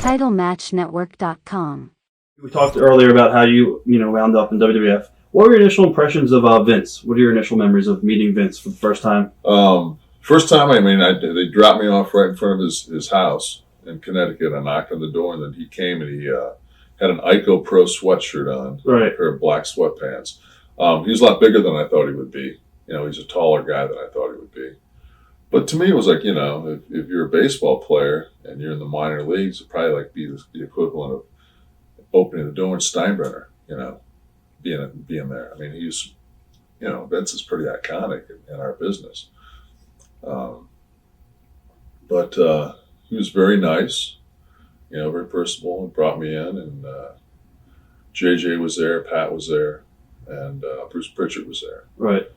TitleMatchNetwork.com. We talked earlier about how you wound up in WWF. What were your initial impressions of Vince? What are your initial memories of meeting Vince for the first time? First time, they dropped me off right in front of his house in Connecticut. I knocked on the door, and then he came and he had an Ico Pro sweatshirt on, right, a pair of black sweatpants. He was a lot bigger than I thought he would be. He's a taller guy than I thought he would be. But to me, it was like, if you're a baseball player and you're in the minor leagues, it'd probably like be the equivalent of opening the door in Steinbrenner, being there. I mean, he's, Vince is pretty iconic in our business. But he was very nice, very personable, and brought me in. And JJ was there, Pat was there, and Bruce Pritchard was there. Right.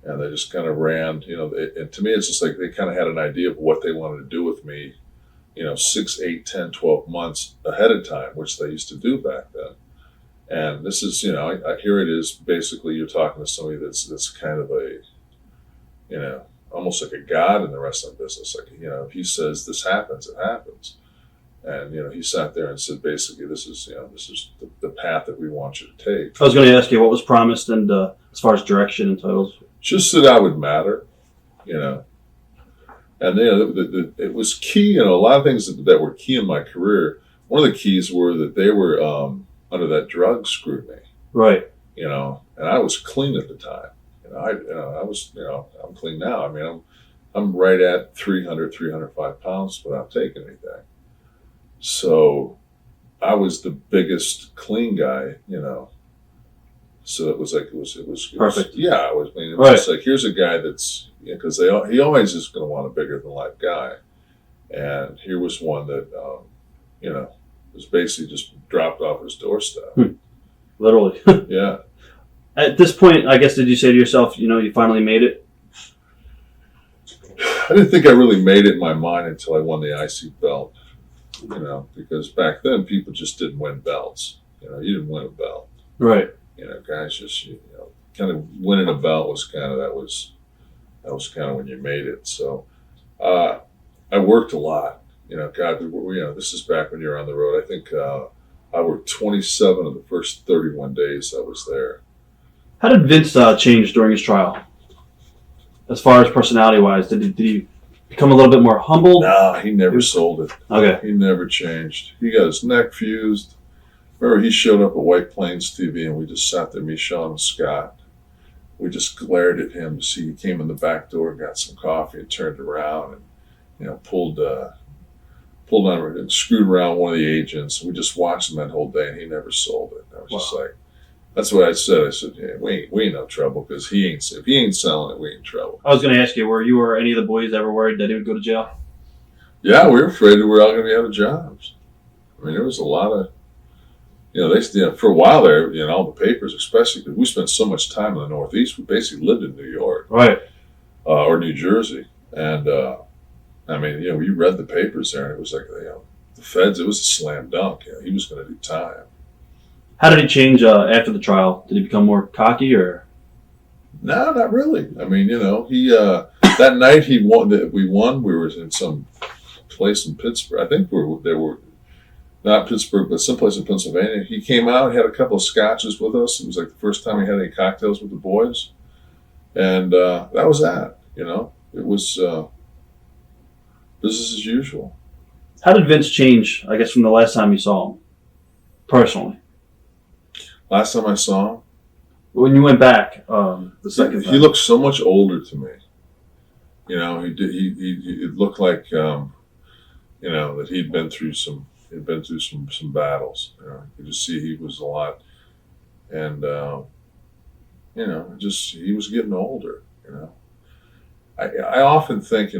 And they just kind of ran, and to me, it's just like they kind of had an idea of what they wanted to do with me, 6, 8, 10, 12 months ahead of time, which they used to do back then. And this is, here it is, basically you're talking to somebody that's kind of a, almost like a god in the wrestling business. Like, if he says this happens, it happens. And, he sat there and said, basically, this is the path that we want you to take. I was going to ask you what was promised and as far as direction and titles. Just that I would matter, And, it was key, a lot of things that were key in my career. One of the keys were that they were under that drug scrutiny. Right. And I was clean at the time. I was, I'm clean now. I mean, I'm right at 300, 305 pounds without taking anything. So I was the biggest clean guy, So it was like, it was perfect. Yeah. It was just like, here's a guy that's, because he always is going to want a bigger than life guy. And here was one that, was basically just dropped off his doorstep. Literally. Yeah. At this point, I guess, did you say to yourself, you finally made it? I didn't think I really made it in my mind until I won the IC belt, because back then people just didn't win belts. You didn't win a belt. Right. Guys just, kind of winning a belt was kind of, that was kind of when you made it. So I worked a lot. This is back when you were on the road. I think I worked 27 of the first 31 days I was there. How did Vince change during his trial? As far as personality-wise, did he become a little bit more humble? No, he never sold it. Okay. He never changed. He got his neck fused. Remember, he showed up at White Plains TV, and we just sat there, me, Sean, and Scott. We just glared at him to see he came in the back door, got some coffee, and turned around and, pulled on and screwed around one of the agents. We just watched him that whole day, and he never sold it. I was just like, that's what I said. I said, yeah, we ain't no trouble, because if he ain't selling it, we ain't in trouble. I was going to ask you, were you or any of the boys ever worried that he would go to jail? Yeah, we were afraid that we were all going to be out of jobs. I mean, there was a lot of, for a while there, all the papers, especially because we spent so much time in the Northeast, we basically lived in New York. Right. Or New Jersey. And, we read the papers there, and it was like, the feds, it was a slam dunk. He was going to do time. How did he change after the trial? Did he become more cocky or? No, not really. I mean, he that night we won. We were in some place in Pittsburgh. I think they were not Pittsburgh, but someplace in Pennsylvania. He came out, had a couple of scotches with us. It was like the first time he had any cocktails with the boys, and that was that. It was business as usual. How did Vince change, I guess, from the last time you saw him, personally? Last time I saw him? When you went back the second time. He looked so much older to me. It looked like, that he'd been through some battles. You could just see he was a lot. And, he was getting older, I often think,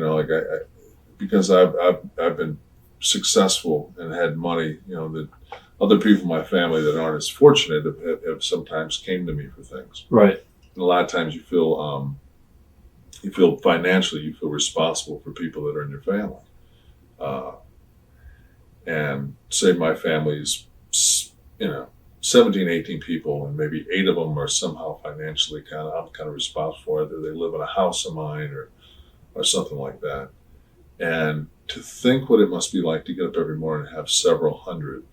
because I've been successful and had money, that other people in my family that aren't as fortunate have sometimes came to me for things. Right. And a lot of times you feel financially, you feel responsible for people that are in your family. And say my family's, 17, 18 people, and maybe 8 of them are somehow financially I'm kind of responsible for, whether they live in a house of mine or something like that. And to think what it must be like to get up every morning and have several hundred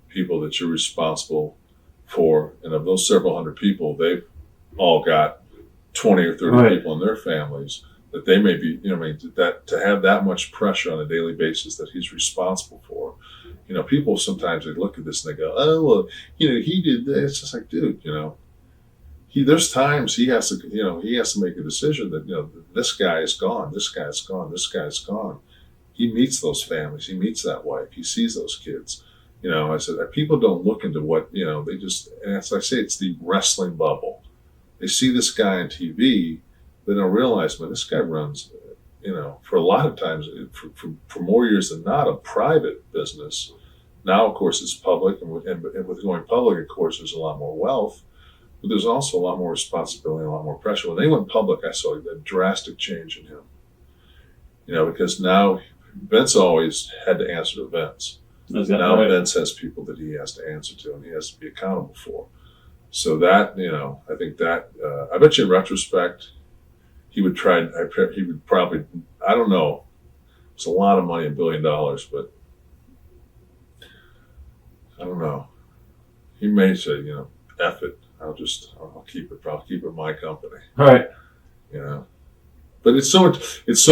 people that you're responsible for, and of those several hundred people, they've all got 20 or 30 Right. people in their families that they may be, you know, I mean, that to have that much pressure on a daily basis that he's responsible for. You know, people sometimes they look at this and they go, "Oh, well, you know, he did this." It's just like, dude, you know, there's times he has to, you know, he has to make a decision that, you know, this guy is gone, this guy's gone, this guy's gone. He meets those families, he meets that wife, he sees those kids. You know, I said, people don't look into what, you know, they just, and as I say, it's the wrestling bubble. They see this guy on TV, they don't realize, man, this guy runs, you know, for a lot of times, for more years than not, a private business. Now, of course, it's public, and with going public, of course, there's a lot more wealth, but there's also a lot more responsibility and a lot more pressure. When they went public, I saw a drastic change in him. You know, because now Vince always had to answer to Vince. Now right. Vince has people that he has to answer to and he has to be accountable for. So that, you know, I think that, I bet you in retrospect, he would probably, I don't know, it's a lot of money, $1 billion, but I don't know. He may say, you know, F it. I'll keep it my company. All right. You know, but it's so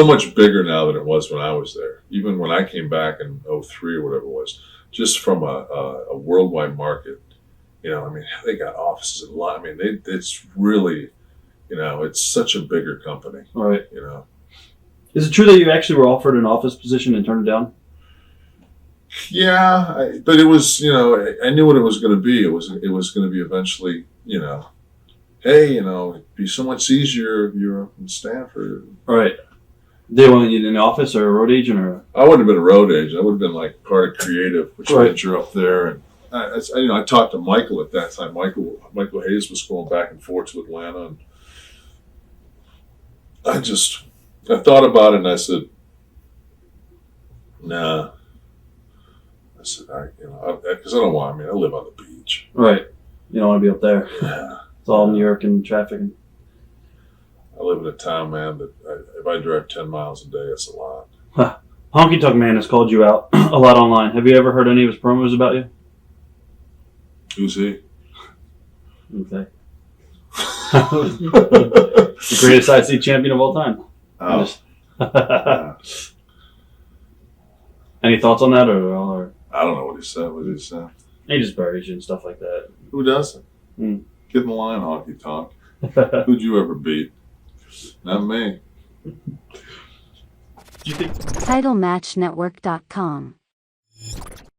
much bigger now than it was when I was there. Even when I came back in 03 or whatever it was, just from a worldwide market, you know, I mean, they got offices in a lot. I mean, it's really, you know, it's such a bigger company. All right. You know, is it true that you actually were offered an office position and turned it down? yeah, but it was, you know, I knew what it was going to be. It was going to be eventually, you know, hey, you know, it'd be so much easier if you're in Stanford. All right. They want you in the office or a road agent or? I wouldn't have been a road agent. I would have been like part of creative, which Right. meant you're up there. And I talked to Michael at that time. Michael Hayes was going back and forth to Atlanta, and I thought about it and I said, nah. I said, because I don't want. I mean, I live on the beach. Right. You don't want to be up there. Yeah. It's all New York and traffic. I live in a town, man, that if I drive 10 miles a day, it's a lot. Honky Tonk Man has called you out a lot online. Have you ever heard any of his promos about you? Who's he? Okay. The greatest IC champion of all time. Oh. Any thoughts on that or? I don't know what he said. What did he say? He just buries you and stuff like that. Who doesn't? Mm. Get in the line, Honky Tonk. Who'd you ever beat? Not me. Do you think TitleMatchNetwork.com